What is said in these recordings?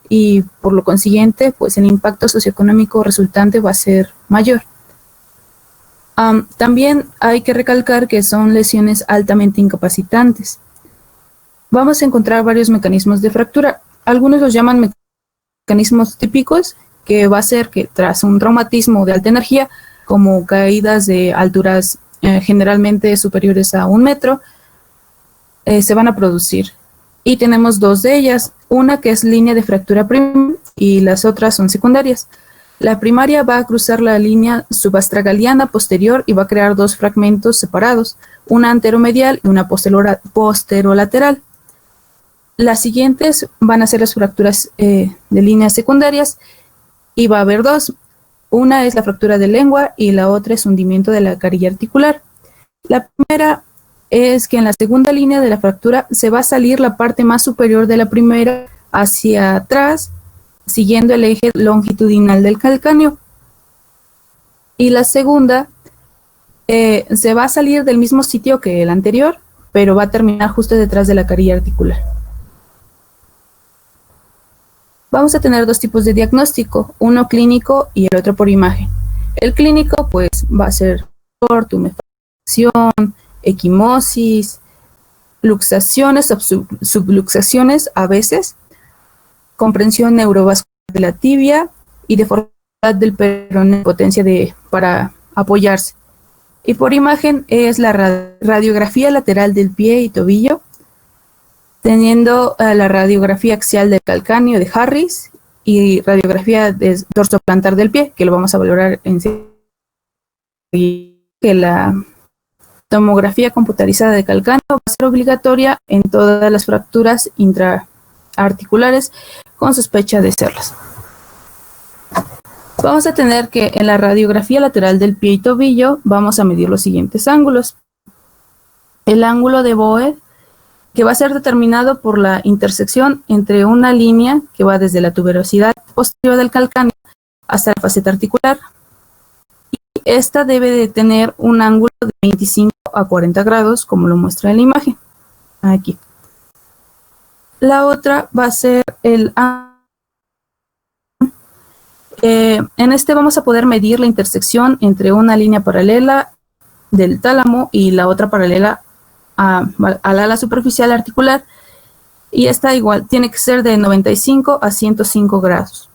y por lo consiguiente, pues el impacto socioeconómico resultante va a ser mayor. También hay que recalcar que son lesiones altamente incapacitantes. Vamos a encontrar varios mecanismos de fractura. Algunos los llaman mecanismos típicos, que va a ser que tras un traumatismo de alta energía, como caídas de alturas generalmente superiores a 1 metro, se van a producir. Y tenemos dos de ellas, una que es línea de fractura primaria y las otras son secundarias. La primaria va a cruzar la línea subastragaliana posterior y va a crear dos fragmentos separados, una anteromedial y una posterolateral. Las siguientes van a ser las fracturas de líneas secundarias y va a haber dos. Una es la fractura de lengua y la otra es hundimiento de la carilla articular. La primera es que en la segunda línea de la fractura se va a salir la parte más superior de la primera hacia atrás, siguiendo el eje longitudinal del calcáneo. Y la segunda se va a salir del mismo sitio que el anterior, pero va a terminar justo detrás de la carilla articular. Vamos a tener dos tipos de diagnóstico, uno clínico y el otro por imagen. El clínico pues va a ser tumefacción, equimosis, luxaciones, subluxaciones a veces, comprensión neurovascular de la tibia y deformidad del peroné, potencia para apoyarse. Y por imagen es la radiografía lateral del pie y tobillo, teniendo la radiografía axial del calcáneo de Harris y radiografía de dorsoplantar del pie, que lo vamos a valorar en que la tomografía computarizada de calcáneo va a ser obligatoria en todas las fracturas intraarticulares con sospecha de serlas. Vamos a tener que en la radiografía lateral del pie y tobillo vamos a medir los siguientes ángulos. El ángulo de Boe, que va a ser determinado por la intersección entre una línea que va desde la tuberosidad posterior del calcáneo hasta la faceta articular. Y esta debe de tener un ángulo de 25 a 40 grados, como lo muestra en la imagen. Aquí. La otra va a ser el ángulo. En este vamos a poder medir la intersección entre una línea paralela del tálamo y la otra paralela al ala superficial articular, y esta igual tiene que ser de 95 a 105 grados.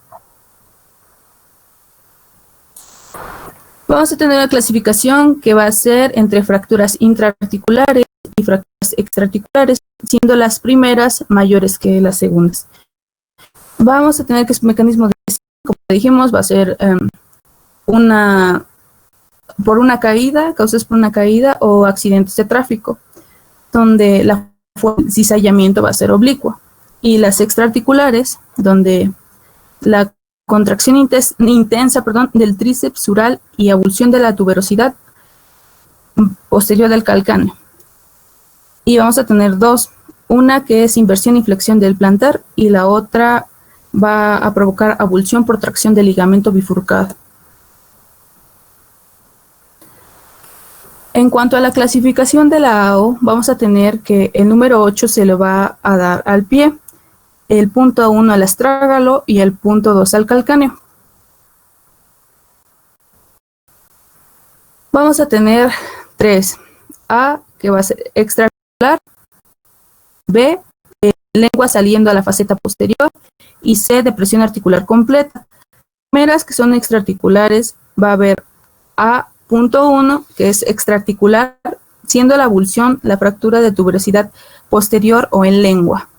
Vamos a tener una clasificación que va a ser entre fracturas intraarticulares y fracturas extraarticulares, siendo las primeras mayores que las segundas. Vamos a tener que su mecanismo de lesión, como dijimos, va a ser por una caída, causas por una caída o accidentes de tráfico, donde la cizallamiento va a ser oblicua, y las extraarticulares, donde la contracción intensa del tríceps sural y abulsión de la tuberosidad posterior del calcáneo. Y vamos a tener dos, una que es inversión y flexión del plantar y la otra va a provocar abulsión por tracción del ligamento bifurcado. En cuanto a la clasificación de la AO, vamos a tener que el número 8 se le va a dar al pie, el punto 1 al astrágalo y el punto 2 al calcáneo. Vamos a tener 3. A, que va a ser extraarticular. B, lengua saliendo a la faceta posterior. Y C, depresión articular completa. Primeras que son extraarticulares, va a haber Punto 1, que es extraarticular, siendo la abulsión la fractura de tuberosidad posterior o en lengua.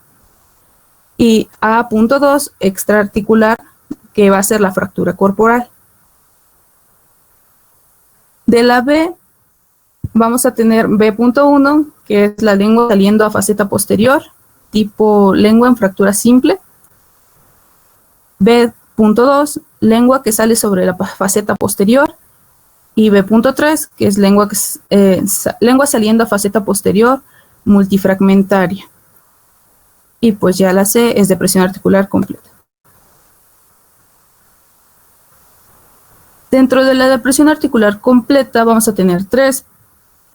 Y punto 2, extraarticular, que va a ser la fractura corporal. De la B, vamos a tener B.1, que es la lengua saliendo a faceta posterior, tipo lengua en fractura simple. B.2, lengua que sale sobre la faceta posterior. Y B.3, que es lengua saliendo a faceta posterior multifragmentaria. Y pues ya la C es depresión articular completa. Dentro de la depresión articular completa vamos a tener 3.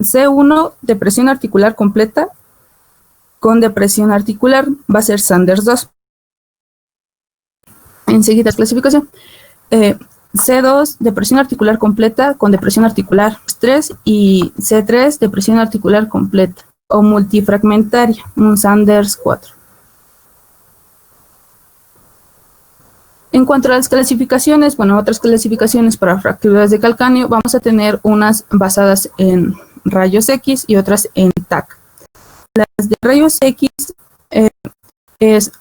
C1, depresión articular completa, con depresión articular va a ser Sanders 2. Enseguida, clasificación. C2, depresión articular completa con depresión articular 3, y C3, depresión articular completa o multifragmentaria, un Sanders 4. En cuanto a las clasificaciones, bueno, otras clasificaciones para fracturas de calcáneo, vamos a tener unas basadas en rayos X y otras en TAC. Las de rayos X es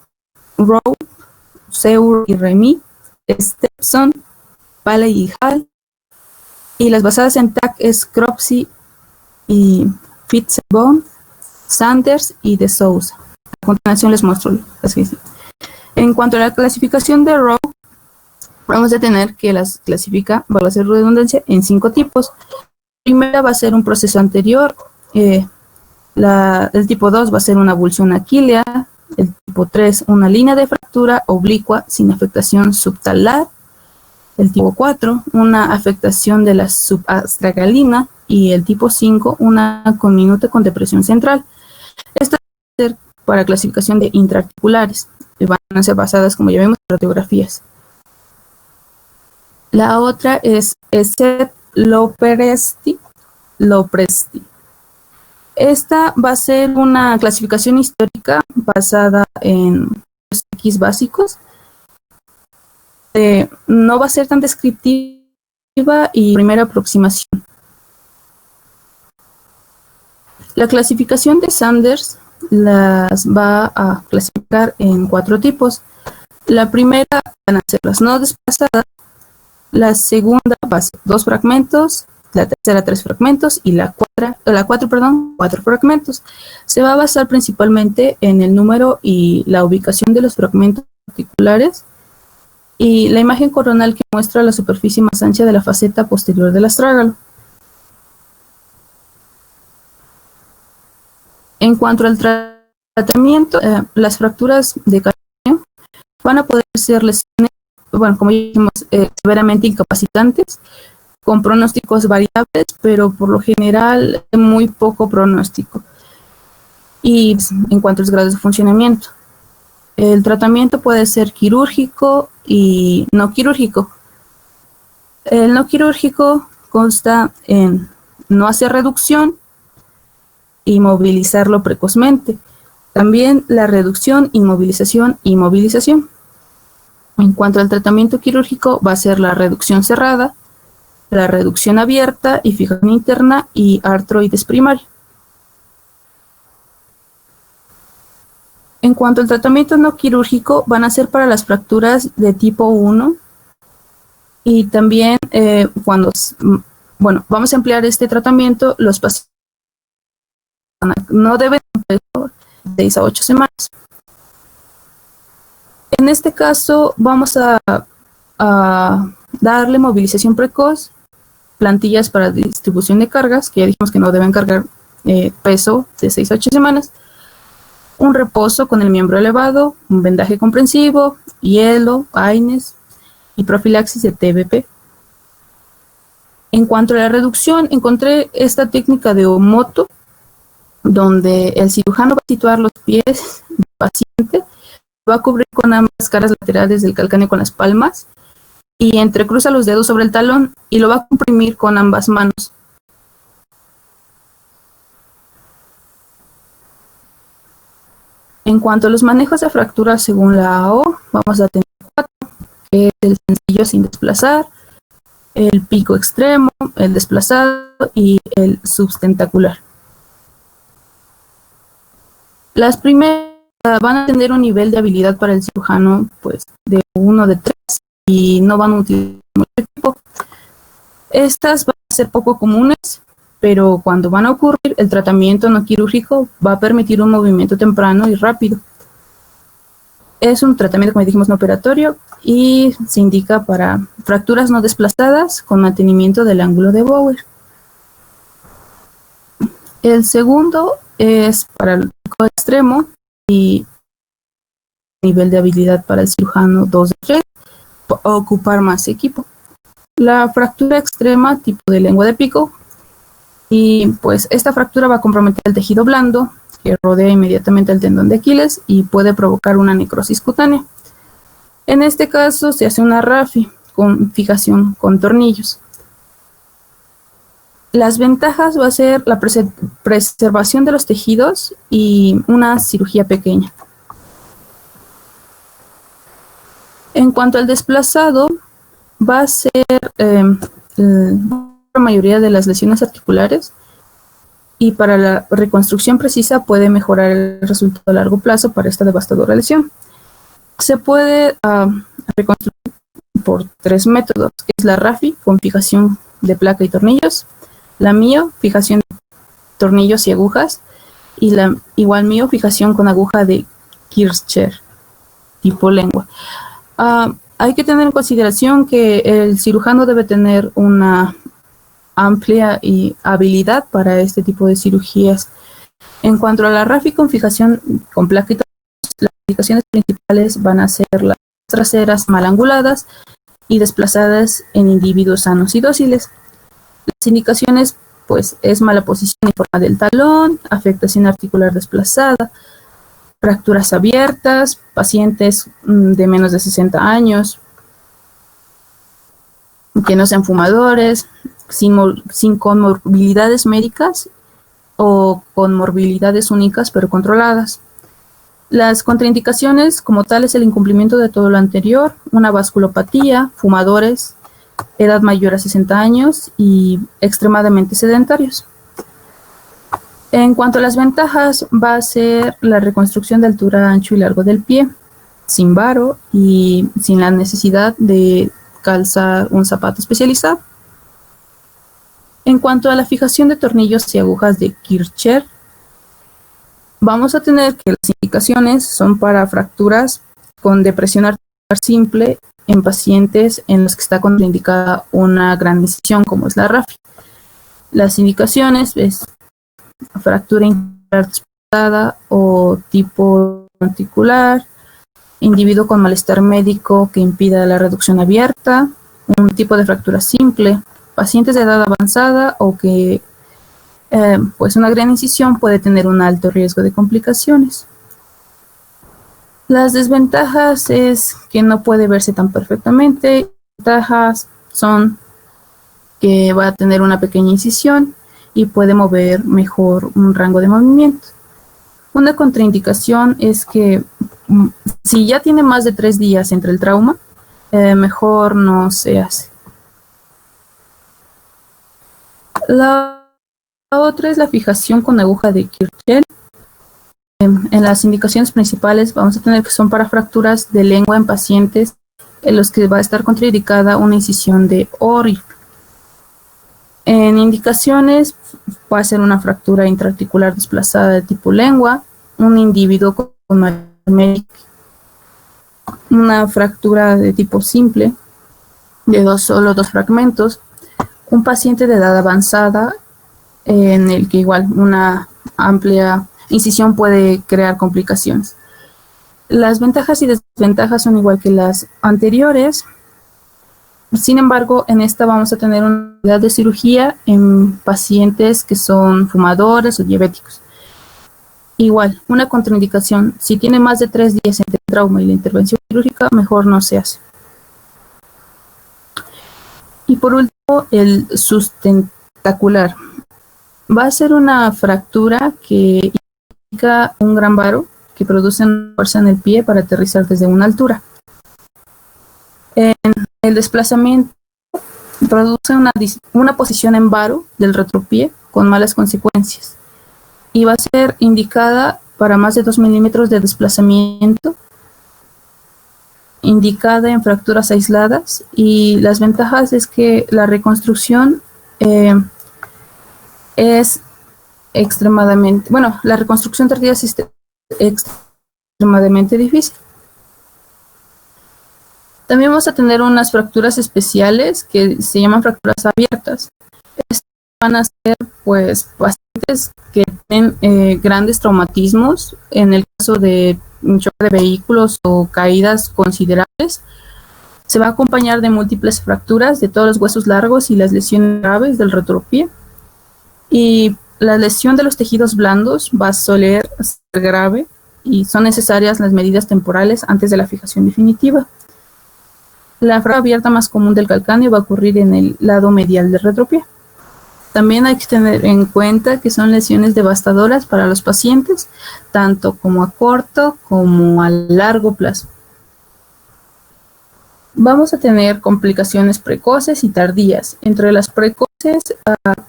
Rowe, Seur y Remy, Stepson, Paley y Hall, y las basadas en TAC es Cropsey y Fitzbone, Sanders y de Souza. A continuación les muestro las que hice. En cuanto a la clasificación de Rowe, vamos a tener que las clasifica, va a ser redundancia, en 5 tipos. La primera va a ser un proceso anterior, el tipo 2 va a ser una avulsión aquilea, el tipo 3 una línea de fractura oblicua sin afectación subtalar, el tipo 4 una afectación de la subastragalina y el tipo 5 una conminuta con depresión central. Esta va a ser para clasificación de intraarticulares. Van a ser basadas, como ya vemos, en radiografías. La otra es Lopresti. Esta va a ser una clasificación histórica basada en los X básicos. No va a ser tan descriptiva y primera aproximación. La clasificación de Sanders las va a clasificar en 4 tipos. La primera van a ser las no desplazadas, la segunda va a ser 2 fragmentos, la tercera 3 fragmentos y la 4 fragmentos. Se va a basar principalmente en el número y la ubicación de los fragmentos articulares y la imagen coronal que muestra la superficie más ancha de la faceta posterior del astrágalo. En cuanto al tratamiento, las fracturas de calcáneo van a poder ser lesiones, bueno, como ya dijimos, severamente incapacitantes, con pronósticos variables, pero por lo general muy poco pronóstico. Y en cuanto a los grados de funcionamiento, el tratamiento puede ser quirúrgico y no quirúrgico. El no quirúrgico consta en no hacer reducción y movilizarlo precozmente. También la reducción, inmovilización y movilización. En cuanto al tratamiento quirúrgico, va a ser la reducción cerrada, la reducción abierta y fijación interna y artroides primario. En cuanto al tratamiento no quirúrgico, van a ser para las fracturas de tipo 1 y también vamos a emplear este tratamiento, los pacientes no deben de 6 a 8 semanas. En este caso vamos a darle movilización precoz, plantillas para distribución de cargas, que ya dijimos que no deben cargar peso de 6 a 8 semanas, un reposo con el miembro elevado, un vendaje comprensivo, hielo, AINES y profilaxis de TBP. En cuanto a la reducción, encontré esta técnica de Omoto, donde el cirujano va a situar los pies del paciente, va a cubrir con ambas caras laterales del calcáneo con las palmas y entrecruza los dedos sobre el talón y lo va a comprimir con ambas manos. En cuanto a los manejos de fracturas según la AO, vamos a tener 4, que es el sencillo sin desplazar, el pico extremo, el desplazado y el subtentacular. Las primeras van a tener un nivel de habilidad para el cirujano pues de 1 de 3 y no van a utilizar mucho equipo. Estas van a ser poco comunes, pero cuando van a ocurrir, el tratamiento no quirúrgico va a permitir un movimiento temprano y rápido. Es un tratamiento, como dijimos, no operatorio y se indica para fracturas no desplazadas con mantenimiento del ángulo de Bower. El segundo es para el pico extremo y nivel de habilidad para el cirujano 2 de 3, ocupar más equipo. La fractura extrema, tipo de lengua de pico, y pues esta fractura va a comprometer el tejido blando que rodea inmediatamente el tendón de Aquiles y puede provocar una necrosis cutánea. En este caso se hace una RAFI con fijación con tornillos. Las ventajas va a ser la preservación de los tejidos y una cirugía pequeña. En cuanto al desplazado, va a ser la mayoría de las lesiones articulares, y para la reconstrucción precisa puede mejorar el resultado a largo plazo para esta devastadora lesión. Se puede reconstruir por 3 métodos, que es la RAFI con fijación de placa y tornillos, la MIO, fijación de tornillos y agujas, y la igual MIO, fijación con aguja de Kircher, tipo lengua. Hay que tener en consideración que el cirujano debe tener una amplia habilidad para este tipo de cirugías. En cuanto a la RAFI con fijación con placa y tornillos, las indicaciones principales van a ser las traseras mal anguladas y desplazadas en individuos sanos y dóciles. Las indicaciones, pues, es mala posición y forma del talón, afectación articular desplazada, fracturas abiertas, pacientes de menos de 60 años, que no sean fumadores, sin comorbilidades médicas o con morbilidades únicas pero controladas. Las contraindicaciones como tal es el incumplimiento de todo lo anterior, una vasculopatía, fumadores, edad mayor a 60 años y extremadamente sedentarios. En cuanto a las ventajas, va a ser la reconstrucción de altura, ancho y largo del pie, sin varo y sin la necesidad de calzar un zapato especializado. En cuanto a la fijación de tornillos y agujas de Kircher, vamos a tener que las indicaciones son para fracturas con depresión articular simple en pacientes en los que está contraindicada una gran incisión, como es la RAFI. Las indicaciones es fractura inguinal desplazada o tipo articular, individuo con malestar médico que impida la reducción abierta, un tipo de fractura simple, pacientes de edad avanzada o que pues una gran incisión puede tener un alto riesgo de complicaciones. Las desventajas es que no puede verse tan perfectamente. Ventajas son que va a tener una pequeña incisión y puede mover mejor un rango de movimiento. Una contraindicación es que si ya tiene más de 3 días entre el trauma, mejor no se hace. La otra es la fijación con aguja de Kircher. En las indicaciones principales vamos a tener que son para fracturas de lengua en pacientes en los que va a estar contraindicada una incisión de Ori. En indicaciones va a ser una fractura intraarticular desplazada de tipo lengua, un individuo con una fractura de tipo simple de solo 2 fragmentos, un paciente de edad avanzada en el que igual una amplia incisión puede crear complicaciones. Las ventajas y desventajas son igual que las anteriores. Sin embargo, en esta vamos a tener una unidad de cirugía en pacientes que son fumadores o diabéticos. Igual, una contraindicación, si tiene más de 3 días entre el trauma y la intervención quirúrgica, mejor no se hace. Y por último, el sustentacular. Va a ser una fractura que implica un gran varo que produce una fuerza en el pie para aterrizar desde una altura. En el desplazamiento produce una posición en varo del retropié con malas consecuencias y va a ser indicada para más de 2 milímetros de desplazamiento, indicada en fracturas aisladas, y las ventajas es que la reconstrucción es extremadamente, la reconstrucción tardía es extremadamente difícil. También vamos a tener unas fracturas especiales que se llaman fracturas abiertas. Estas van a ser pues pacientes que tienen grandes traumatismos. En el caso de un choque de vehículos o caídas considerables, se va a acompañar de múltiples fracturas de todos los huesos largos y las lesiones graves del retropié. Y la lesión de los tejidos blandos va a soler ser grave y son necesarias las medidas temporales antes de la fijación definitiva. La fractura abierta más común del calcáneo va a ocurrir en el lado medial del retropie. También hay que tener en cuenta que son lesiones devastadoras para los pacientes, tanto como a corto como a largo plazo. Vamos a tener complicaciones precoces y tardías. Entre las precoces,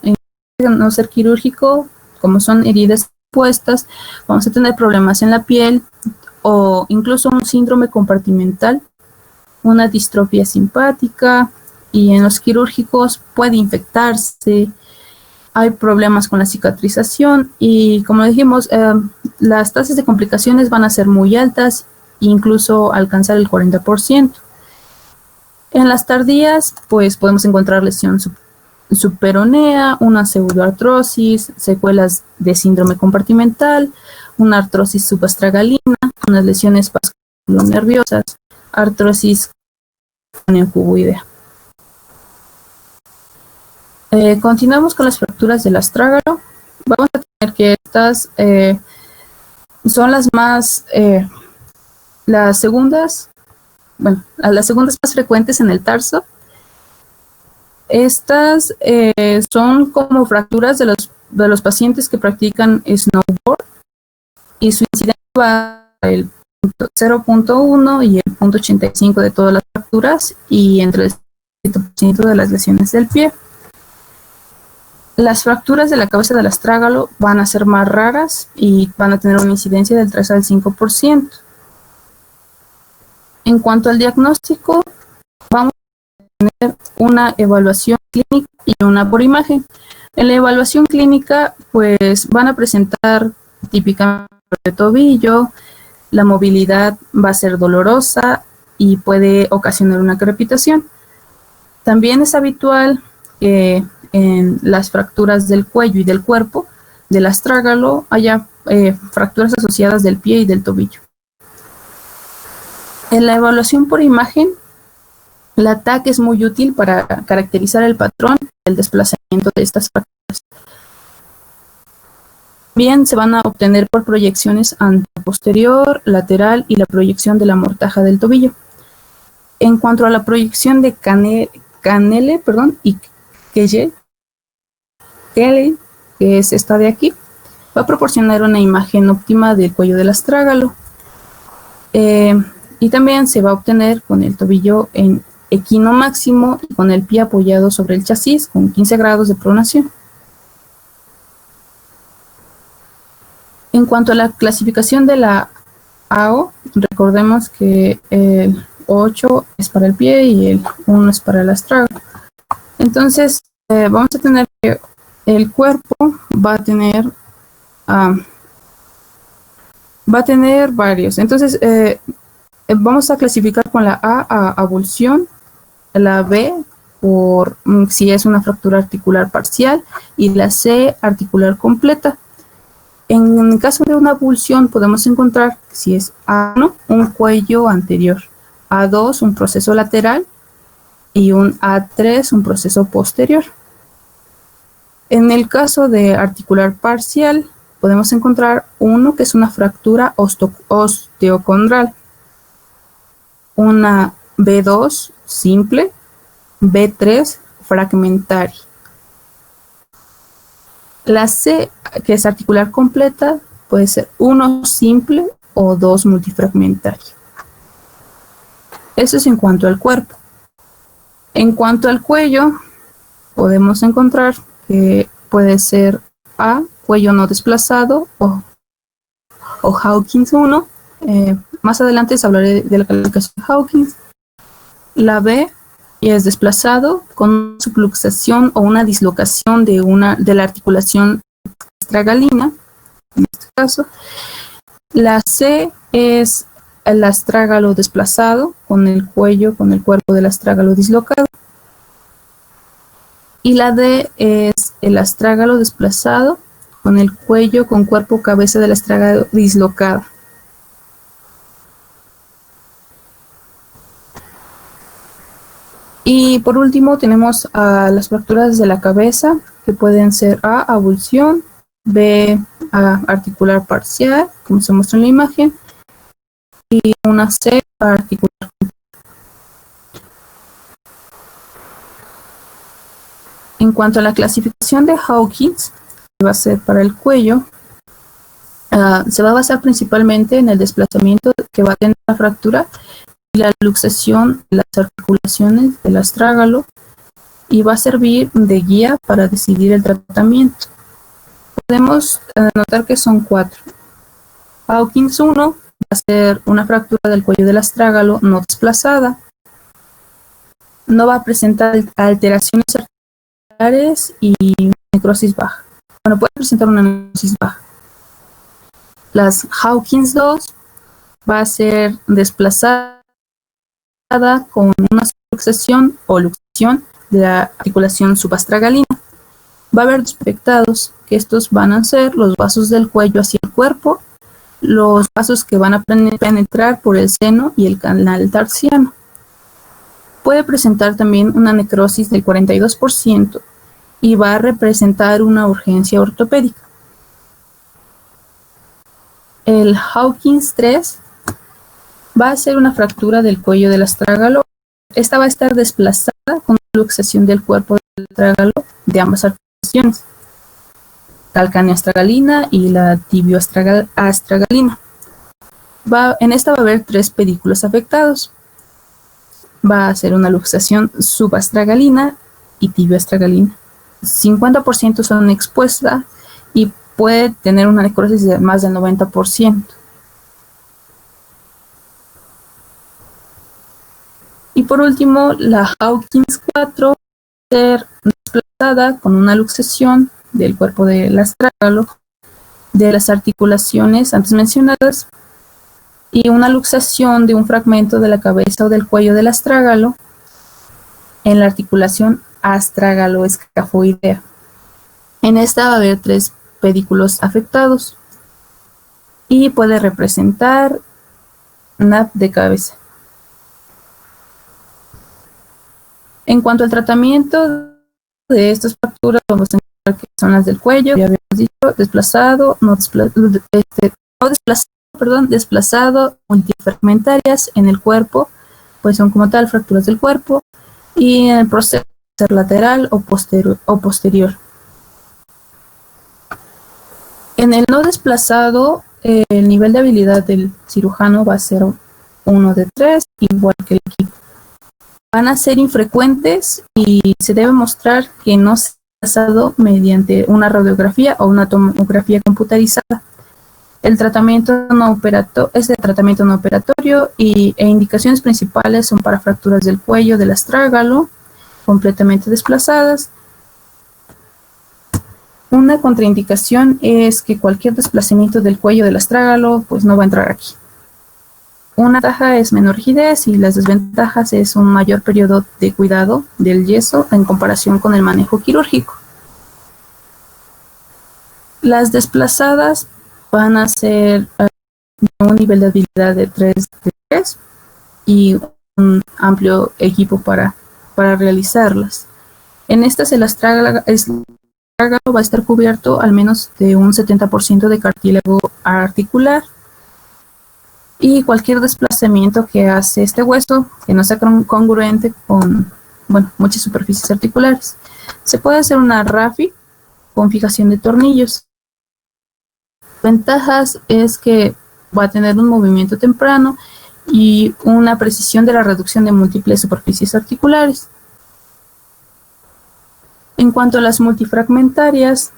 en no ser quirúrgico, como son heridas expuestas, vamos a tener problemas en la piel o incluso un síndrome compartimental, una distrofia simpática, y en los quirúrgicos puede infectarse. Hay problemas con la cicatrización y, como dijimos, las tasas de complicaciones van a ser muy altas, incluso alcanzar el 40%. En las tardías, pues podemos encontrar lesión subperonea, una pseudoartrosis, secuelas de síndrome compartimental, una artrosis subastragalina, unas lesiones vasculonerviosas, artrosis cuboidea. Continuamos con las fracturas del astrágalo. Vamos a tener que estas son las más, las segundas más frecuentes en el tarso. Estas son como fracturas de los pacientes que practican snowboard, y su incidencia va el 0.1 y el 0.85 de todas las fracturas, y entre el 7% de las lesiones del pie. Las fracturas de la cabeza del astrágalo van a ser más raras y van a tener una incidencia del 3 al 5%. En cuanto al diagnóstico, vamos a tener una evaluación clínica y una por imagen. En la evaluación clínica, pues van a presentar típicamente de tobillo, la movilidad va a ser dolorosa y puede ocasionar una crepitación. También es habitual que en las fracturas del cuello y del cuerpo del astrágalo haya fracturas asociadas del pie y del tobillo. En la evaluación por imagen, la TAC es muy útil para caracterizar el patrón y el desplazamiento de estas fracturas. También se van a obtener por proyecciones anteposterior, lateral y la proyección de la mortaja del tobillo. En cuanto a la proyección de canele y Kelle, que es esta de aquí, va a proporcionar una imagen óptima del cuello del astrágalo. Y también se va a obtener con el tobillo en equino máximo y con el pie apoyado sobre el chasis con 15 grados de pronación. En cuanto a la clasificación de la AO, recordemos que el 8 es para el pie y el 1 es para el astrágalo. Entonces, vamos a tener que el cuerpo va a tener varios. Entonces, vamos a clasificar con la A avulsión, la B por si es una fractura articular parcial y la C articular completa. En el caso de una avulsión podemos encontrar, si es A1, un cuello anterior, A2 un proceso lateral y un A3 un proceso posterior. En el caso de articular parcial podemos encontrar uno que es una fractura osteocondral, una B2 simple, B3 fragmentaria. La C, que es articular completa, puede ser 1 simple o 2 multifragmentario. Eso es en cuanto al cuerpo. En cuanto al cuello, podemos encontrar que puede ser A, cuello no desplazado, o Hawkins 1. Más adelante les hablaré de la calificación de Hawkins. La B es desplazado con una subluxación o una dislocación de la articulación astragalina, en este caso. La C es el astrágalo desplazado con el cuello, con el cuerpo del astrágalo dislocado. Y la D es el astrágalo desplazado con el cuello, con cuerpo, cabeza del astrágalo dislocado. Y por último tenemos a las fracturas de la cabeza, que pueden ser A, avulsión, B, articular parcial, como se muestra en la imagen, y una C, articular. En cuanto a la clasificación de Hawkins, que va a ser para el cuello, se va a basar principalmente en el desplazamiento que va a tener la fractura y la luxación de las articulaciones del astrágalo, y va a servir de guía para decidir el tratamiento. Podemos notar que son 4. Hawkins 1 va a ser una fractura del cuello del astrágalo no desplazada. No va a presentar alteraciones articulares y necrosis baja. Bueno, puede presentar una necrosis baja. Las Hawkins 2 va a ser desplazada con una luxación o luxación de la articulación subastragalina. Va a haber dos afectados, que estos van a ser los vasos del cuello hacia el cuerpo, los vasos que van a penetrar por el seno y el canal tarsiano. Puede presentar también una necrosis del 42% y va a representar una urgencia ortopédica. El Hawkins 3 va a ser una fractura del cuello del astrágalo. Esta va a estar desplazada con la luxación del cuerpo del astrágalo de ambas articulaciones, calcáneo astragalina y la tibio astragalina. En esta va a haber 3 pedículos afectados. Va a ser una luxación subastragalina y tibio astragalina. 50% son expuestas y puede tener una necrosis de más del 90%. Y por último, la Hawkins 4 va a ser desplazada con una luxación del cuerpo del astrágalo, de las articulaciones antes mencionadas, y una luxación de un fragmento de la cabeza o del cuello del astrágalo en la articulación astragaloescafoidea. En esta va a haber 3 pedículos afectados y puede representar NAP de cabeza. En cuanto al tratamiento de estas fracturas, vamos a encontrar que son las del cuello, ya habíamos dicho, desplazado, desplazado, multifragmentarias en el cuerpo, pues son como tal fracturas del cuerpo, y en el proceso lateral o posterior. En el no desplazado, el nivel de habilidad del cirujano va a ser 1 de 3, igual que el equipo. Van a ser infrecuentes y se debe mostrar que no se ha pasado mediante una radiografía o una tomografía computarizada. El tratamiento no operatorio e indicaciones principales son para fracturas del cuello del astrágalo completamente desplazadas. Una contraindicación es que cualquier desplazamiento del cuello del astrágalo pues no va a entrar aquí. Una ventaja es menor rigidez y las desventajas es un mayor periodo de cuidado del yeso en comparación con el manejo quirúrgico. Las desplazadas van a ser un nivel de habilidad de 3 de 3 y un amplio equipo para realizarlas. En estas el astrágalo va a estar cubierto al menos de un 70% de cartílago articular, y cualquier desplazamiento que hace este hueso que no sea congruente con muchas superficies articulares. Se puede hacer una RAFI con fijación de tornillos. Ventajas es que va a tener un movimiento temprano y una precisión de la reducción de múltiples superficies articulares. En cuanto a las multifragmentarias,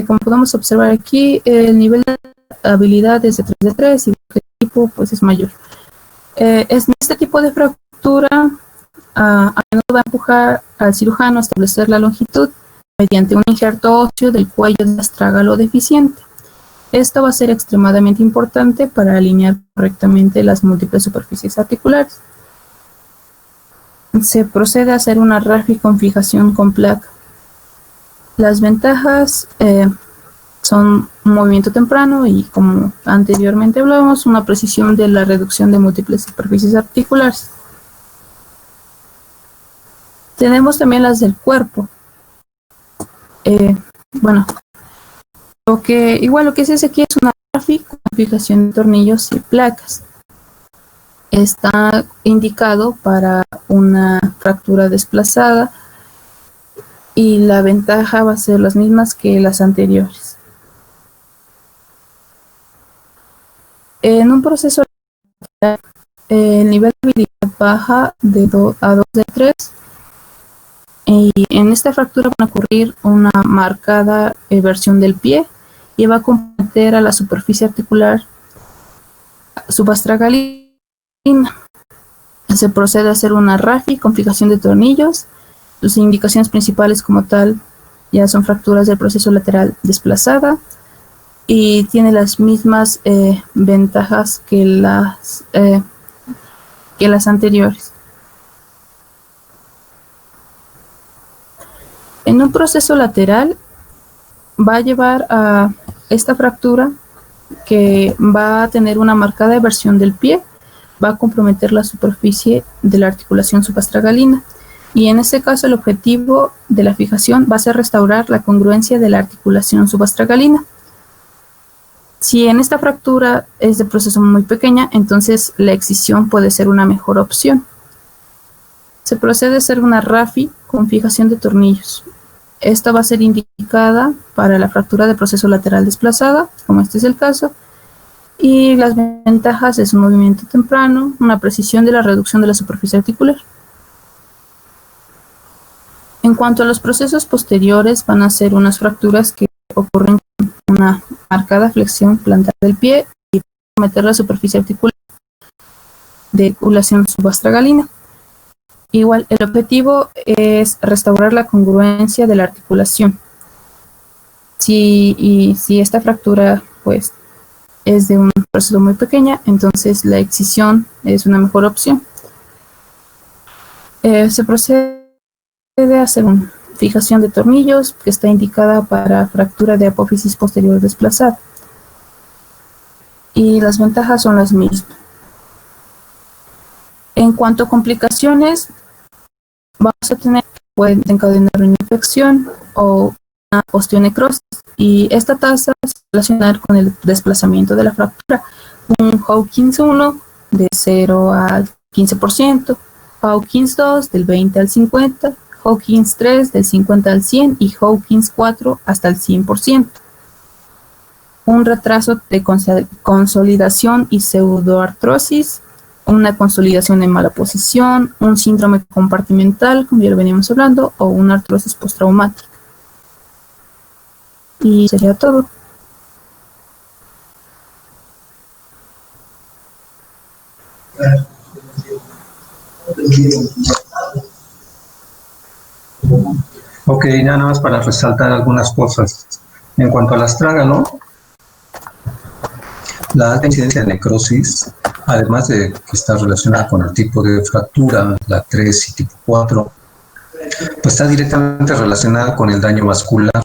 como podemos observar aquí, el nivel de habilidad es de 3 de 3 y el tipo pues es mayor. Este tipo de fractura a menudo va a empujar al cirujano a establecer la longitud mediante un injerto óseo del cuello del astrágalo deficiente. Esto va a ser extremadamente importante para alinear correctamente las múltiples superficies articulares. Se procede a hacer una RAFI con fijación con placa. Las ventajas son un movimiento temprano y, como anteriormente hablábamos, una precisión de la reducción de múltiples superficies articulares. Tenemos también las del cuerpo. Lo que se hace aquí es una RAFI con fijación de tornillos y placas. Está indicado para una fractura desplazada y la ventaja va a ser las mismas que las anteriores. En un proceso el nivel de habilidad baja de 2 a 2 de 3 y en esta fractura va a ocurrir una marcada versión del pie y va a comprometer a la superficie articular subastragalina. Se procede a hacer una RAFI con fijación de tornillos. Sus indicaciones principales como tal ya son fracturas del proceso lateral desplazada y tiene las mismas ventajas que las anteriores. En un proceso lateral va a llevar a esta fractura que va a tener una marcada versión del pie, va a comprometer la superficie de la articulación subastragalina y en este caso el objetivo de la fijación va a ser restaurar la congruencia de la articulación subastragalina. Si en esta fractura es de proceso muy pequeña, entonces la excisión puede ser una mejor opción. Se procede a hacer una RAFI con fijación de tornillos. Esta va a ser indicada para la fractura de proceso lateral desplazada, como este es el caso, y las ventajas es un movimiento temprano, una precisión de la reducción de la superficie articular. En cuanto a los procesos posteriores, van a ser unas fracturas que ocurren con una marcada flexión plantar del pie y comprometer la superficie articular de articulación subastragalina. Igual, el objetivo es restaurar la congruencia de la articulación. Si esta fractura pues es de un proceso muy pequeña, entonces la excisión es una mejor opción. Se procede a hacer una fijación de tornillos que está indicada para fractura de apófisis posterior desplazada. Y las ventajas son las mismas. En cuanto a complicaciones, vamos a tener que puede desencadenar una infección o una osteonecrosis y esta tasa se va a relacionar con el desplazamiento de la fractura. Un Hawkins 1 de 0 al 15%, Hawkins 2 del 20 al 50%, Hawkins 3 del 50 al 100% y Hawkins 4 hasta el 100%. Un retraso de consolidación y pseudoartrosis, una consolidación en mala posición, un síndrome compartimental, como ya lo veníamos hablando, o una artrosis postraumática. Y sería todo. Ok, nada más para resaltar algunas cosas. En cuanto al astrágalo, la alta incidencia de necrosis, además de que está relacionada con el tipo de fractura, la 3 y tipo 4, pues está directamente relacionada con el daño vascular.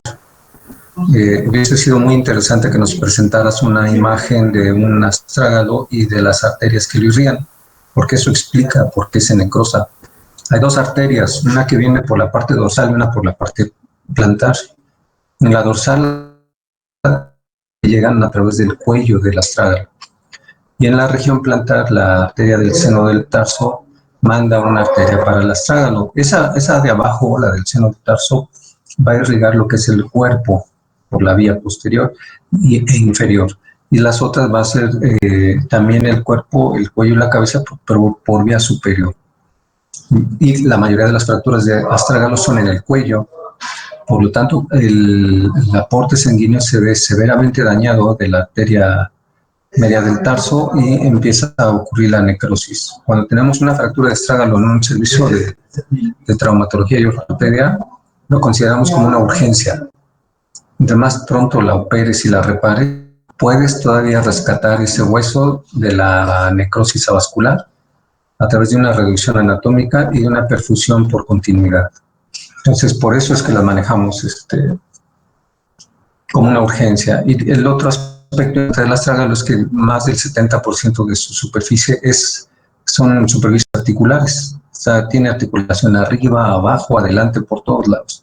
Hubiese sido muy interesante que nos presentaras una imagen de un astrágalo y de las arterias que lo irrían, porque eso explica por qué se necrosa. Hay dos arterias, una que viene por la parte dorsal y una por la parte plantar. En la dorsal llegan a través del cuello del astrágalo. Y en la región plantar, la arteria del seno del tarso manda una arteria para el astrágalo. Esa de abajo, la del seno del tarso, va a irrigar lo que es el cuerpo por la vía posterior e inferior. Y las otras va a ser también el cuerpo, el cuello y la cabeza, pero por vía superior. Y la mayoría de las fracturas de astrágalo son en el cuello. Por lo tanto, el aporte sanguíneo se ve severamente dañado de la arteria media del tarso y empieza a ocurrir la necrosis. Cuando tenemos una fractura de astrágalo en un servicio de traumatología y ortopedia, lo consideramos como una urgencia. Entre más pronto la operes y la repares, puedes todavía rescatar ese hueso de la necrosis avascular a través de una reducción anatómica y de una perfusión por continuidad. Entonces, por eso es que la manejamos como una urgencia. Y el otro aspecto del astrágalo es que más del 70% de su superficie son superficies articulares. O sea, tiene articulación arriba, abajo, adelante, por todos lados.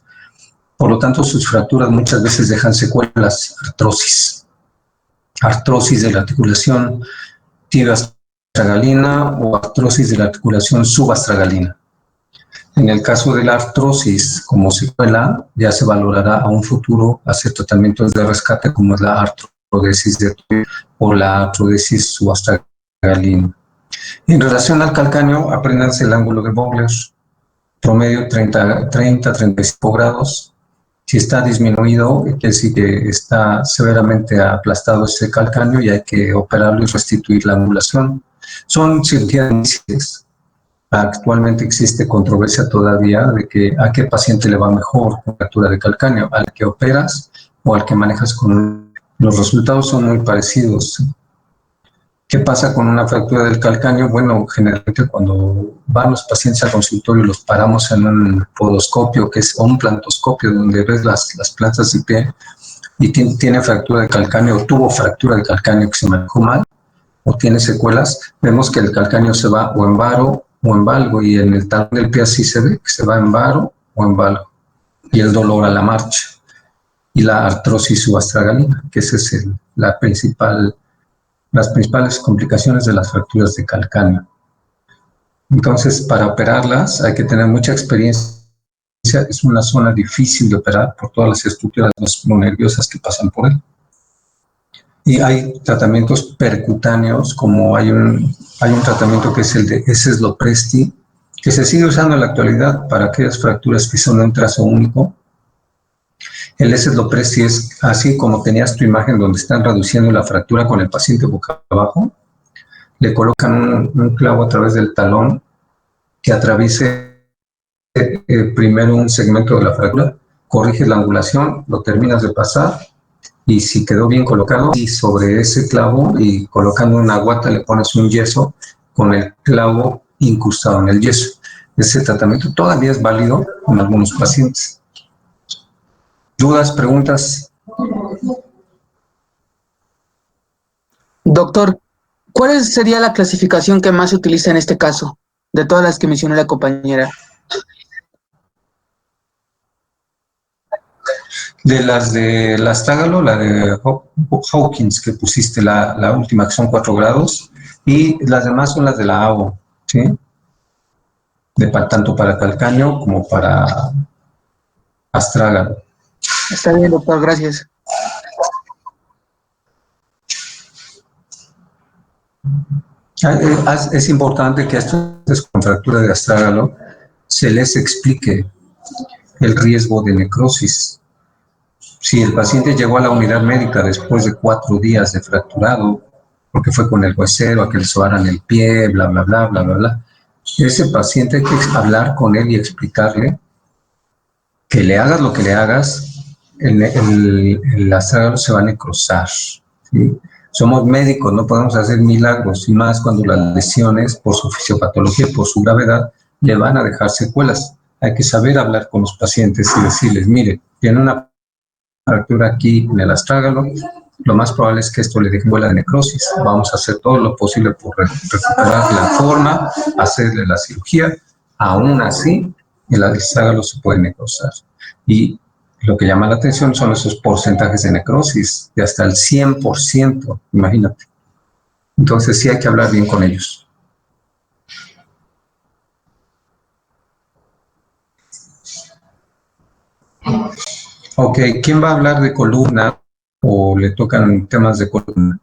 Por lo tanto, sus fracturas muchas veces dejan secuelas, artrosis de la articulación tibioastragalina o artrosis de la articulación subastragalina. En el caso de la artrosis como secuela, ya se valorará a un futuro hacer tratamientos de rescate como es la artrodesis de tobillo o la artrodesis subastragalina. En relación al calcáneo, apréndanse el ángulo de Vogler, promedio 30-35 grados. Si está disminuido, quiere decir que está severamente aplastado ese calcáneo y hay que operarlo y restituir la angulación. Son cirugías difíciles. Actualmente existe controversia todavía de que a qué paciente le va mejor con fractura de calcáneo, al que operas o al que manejas con... Los resultados son muy parecidos. ¿Qué pasa con una fractura del calcáneo? Bueno, generalmente cuando van los pacientes al consultorio los paramos en un podoscopio, que es un plantoscopio, donde ves las plantas de pie y tiene fractura de calcáneo o tuvo fractura de calcáneo que se manejó mal o tiene secuelas, vemos que el calcáneo se va o en varo o en valgo, y en el talón del pie así se ve que se va en varo o en valgo, y el dolor a la marcha, y la artrosis subastragalina, que esa es las principales complicaciones de las fracturas de calcáneo. Entonces, para operarlas hay que tener mucha experiencia. Es una zona difícil de operar por todas las estructuras nerviosas que pasan por él. Y hay tratamientos percutáneos, como hay un tratamiento que es el de Eseslopresti, que se sigue usando en la actualidad para aquellas fracturas que son de un trazo único. El Eseslopresti es así como tenías tu imagen donde están reduciendo la fractura con el paciente boca abajo. Le colocan un clavo a través del talón que atraviese primero un segmento de la fractura, corriges la angulación, lo terminas de pasar, y si quedó bien colocado, y sobre ese clavo y colocando una guata le pones un yeso con el clavo incrustado en el yeso. Ese tratamiento todavía es válido en algunos pacientes. ¿Dudas, preguntas? Doctor, ¿cuál sería la clasificación que más se utiliza en este caso, de todas las que mencionó la compañera? De la Astágalo, la de Hawkins que pusiste, la última, que son 4 grados, y las demás son las de la AO, ¿sí? Tanto para calcáneo como para astrágalo. Está bien, doctor, gracias. Es importante que a estos con fractura de astrágalo se les explique el riesgo de necrosis. Si el paciente llegó a la unidad médica después de 4 días de fracturado, porque fue con el huesero, a que le sobaran el pie, bla, bla, bla, bla, bla, bla, ese paciente hay que hablar con él y explicarle que le hagas lo que le hagas, el astrágalo se va a necrosar, ¿sí? Somos médicos, no podemos hacer milagros, y más cuando las lesiones, por su fisiopatología y por su gravedad, le van a dejar secuelas. Hay que saber hablar con los pacientes y decirles, mire, tiene una fractura aquí en el astrágalo, lo más probable es que esto le deje muela de necrosis. Vamos a hacer todo lo posible por recuperar la forma, hacerle la cirugía. Aún así, el astrágalo se puede necrosar. Y lo que llama la atención son esos porcentajes de necrosis, de hasta el 100%, imagínate. Entonces sí hay que hablar bien con ellos. Ok, ¿quién va a hablar de columna o le tocan temas de columna?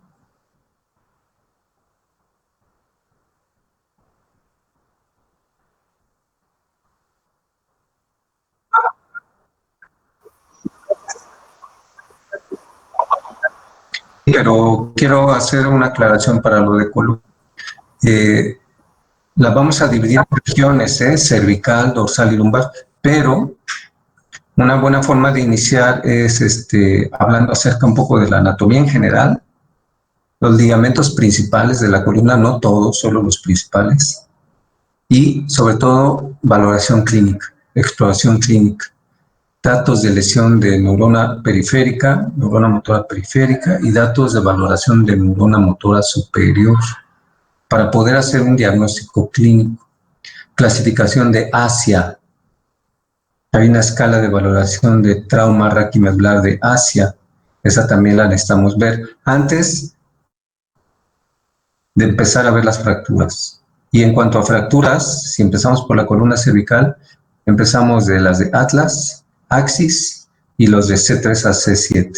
Pero quiero hacer una aclaración para lo de columna. Las vamos a dividir en regiones, cervical, dorsal y lumbar, pero una buena forma de iniciar es hablando acerca un poco de la anatomía en general, los ligamentos principales de la columna, no todos, solo los principales, y sobre todo valoración clínica, exploración clínica, datos de lesión de neurona periférica, neurona motora periférica y datos de valoración de neurona motora superior para poder hacer un diagnóstico clínico. Clasificación de Asia. Hay una escala de valoración de trauma raquimedular de Asia. Esa también la necesitamos ver antes de empezar a ver las fracturas. Y en cuanto a fracturas, si empezamos por la columna cervical, Empezamos de las de Atlas, Axis y los de C3 a C7.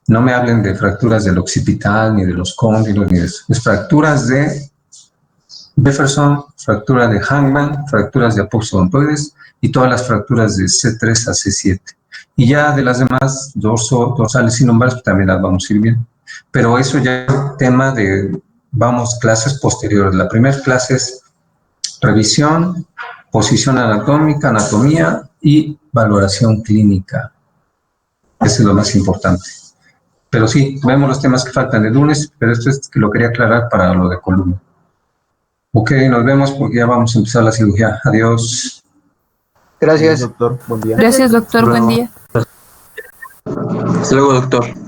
No me hablen de fracturas del occipital, ni de los cóndilos, ni de eso. Es fracturas de Jefferson, fractura de Hangman, fracturas de apóstol-ontoides y todas las fracturas de C3 a C7. Y ya de las demás, dorsales y lumbares, pues también las vamos a ir viendo. Pero eso ya es tema de, clases posteriores. La primera clase es revisión, posición anatómica, anatomía y valoración clínica. Eso es lo más importante. Pero sí, vemos los temas que faltan el lunes, pero esto es que lo quería aclarar para lo de columna. Ok, nos vemos porque ya vamos a empezar la cirugía. Adiós. Gracias. Doctor, buen día. Gracias, doctor. Buen día. Hasta luego, doctor.